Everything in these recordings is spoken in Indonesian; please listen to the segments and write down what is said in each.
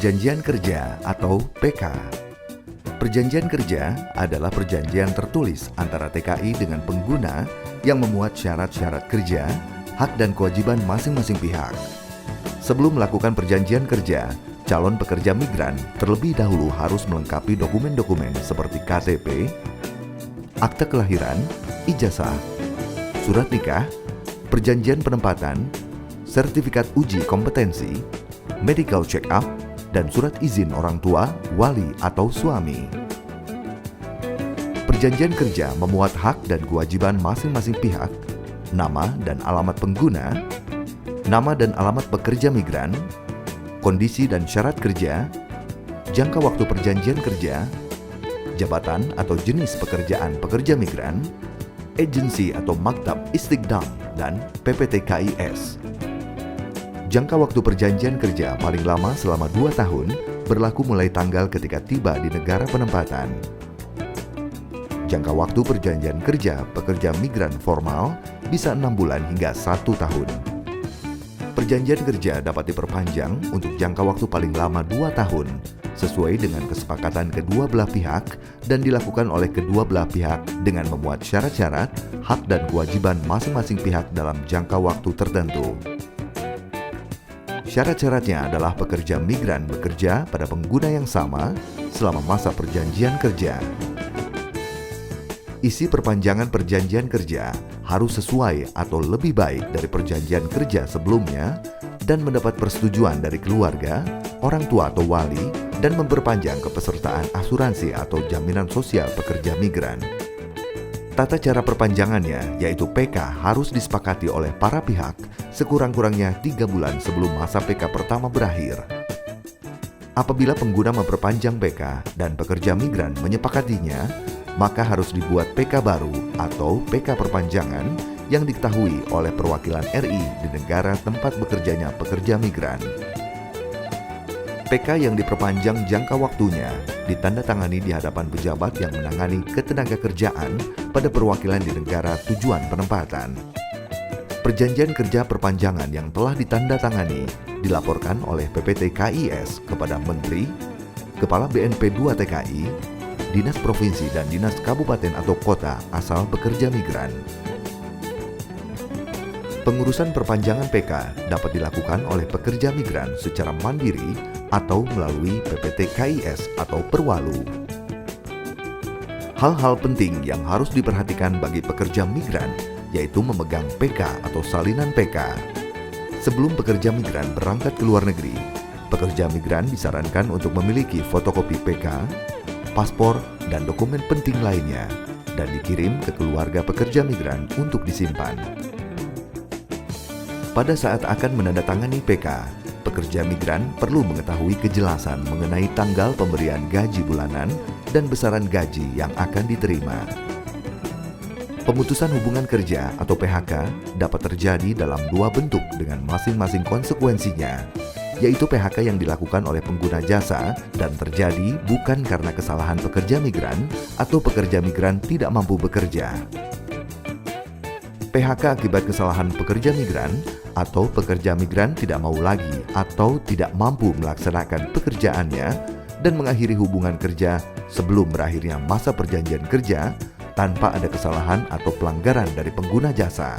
Perjanjian kerja atau PK. Perjanjian kerja adalah perjanjian tertulis antara TKI dengan pengguna yang memuat syarat-syarat kerja, hak dan kewajiban masing-masing pihak. Sebelum melakukan perjanjian kerja, calon pekerja migran terlebih dahulu harus melengkapi dokumen-dokumen seperti KTP, akte kelahiran, ijazah, surat nikah, perjanjian penempatan, sertifikat uji kompetensi, medical check-up, dan surat izin orang tua, wali, atau suami. Perjanjian kerja memuat hak dan kewajiban masing-masing pihak, nama dan alamat pengguna, nama dan alamat pekerja migran, kondisi dan syarat kerja, jangka waktu perjanjian kerja, jabatan atau jenis pekerjaan pekerja migran, agensi atau maktab istiqdam, dan PPT-KIS. Jangka waktu perjanjian kerja paling lama selama 2 tahun, berlaku mulai tanggal ketika tiba di negara penempatan. Jangka waktu perjanjian kerja pekerja migran formal bisa 6 bulan hingga 1 tahun. Perjanjian kerja dapat diperpanjang untuk jangka waktu paling lama 2 tahun, sesuai dengan kesepakatan kedua belah pihak dan dilakukan oleh kedua belah pihak dengan memuat syarat-syarat, hak dan kewajiban masing-masing pihak dalam jangka waktu tertentu. Syarat-syaratnya adalah pekerja migran bekerja pada pengguna yang sama selama masa perjanjian kerja. Isi perpanjangan perjanjian kerja harus sesuai atau lebih baik dari perjanjian kerja sebelumnya dan mendapat persetujuan dari keluarga, orang tua atau wali, dan memperpanjang kepesertaan asuransi atau jaminan sosial pekerja migran. Tata cara perpanjangannya, yaitu PK, harus disepakati oleh para pihak sekurang-kurangnya 3 bulan sebelum masa PK pertama berakhir. Apabila pengguna memperpanjang PK dan pekerja migran menyepakatinya, maka harus dibuat PK baru atau PK perpanjangan yang diketahui oleh perwakilan RI di negara tempat bekerjanya pekerja migran. PK yang diperpanjang jangka waktunya ditandatangani di hadapan pejabat yang menangani ketenagakerjaan pada perwakilan di negara tujuan penempatan. Perjanjian kerja perpanjangan yang telah ditandatangani dilaporkan oleh PPT-KIS kepada Menteri, Kepala BNP 2 TKI, Dinas Provinsi dan Dinas Kabupaten atau Kota asal pekerja migran. Pengurusan perpanjangan PK dapat dilakukan oleh pekerja migran secara mandiri atau melalui PPT-KIS atau Perwalu. Hal-hal penting yang harus diperhatikan bagi pekerja migran yaitu memegang PK atau salinan PK. Sebelum pekerja migran berangkat ke luar negeri, pekerja migran disarankan untuk memiliki fotokopi PK, paspor, dan dokumen penting lainnya dan dikirim ke keluarga pekerja migran untuk disimpan. Pada saat akan menandatangani PK, pekerja migran perlu mengetahui kejelasan mengenai tanggal pemberian gaji bulanan dan besaran gaji yang akan diterima. Pemutusan hubungan kerja atau PHK dapat terjadi dalam 2 bentuk dengan masing-masing konsekuensinya, yaitu PHK yang dilakukan oleh pengguna jasa dan terjadi bukan karena kesalahan pekerja migran atau pekerja migran tidak mampu bekerja. PHK akibat kesalahan pekerja migran atau pekerja migran tidak mau lagi atau tidak mampu melaksanakan pekerjaannya dan mengakhiri hubungan kerja sebelum berakhirnya masa perjanjian kerja tanpa ada kesalahan atau pelanggaran dari pengguna jasa.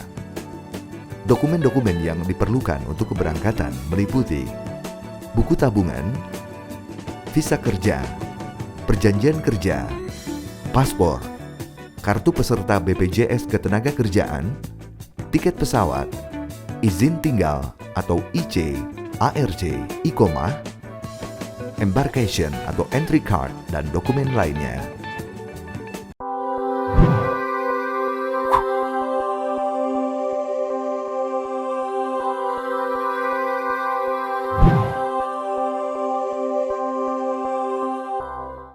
Dokumen-dokumen yang diperlukan untuk keberangkatan meliputi buku tabungan, visa kerja, perjanjian kerja, paspor, kartu peserta BPJS Ketenagakerjaan, tiket pesawat, izin tinggal atau IC, ARC, Iqomah, embarkation atau entry card, dan dokumen lainnya.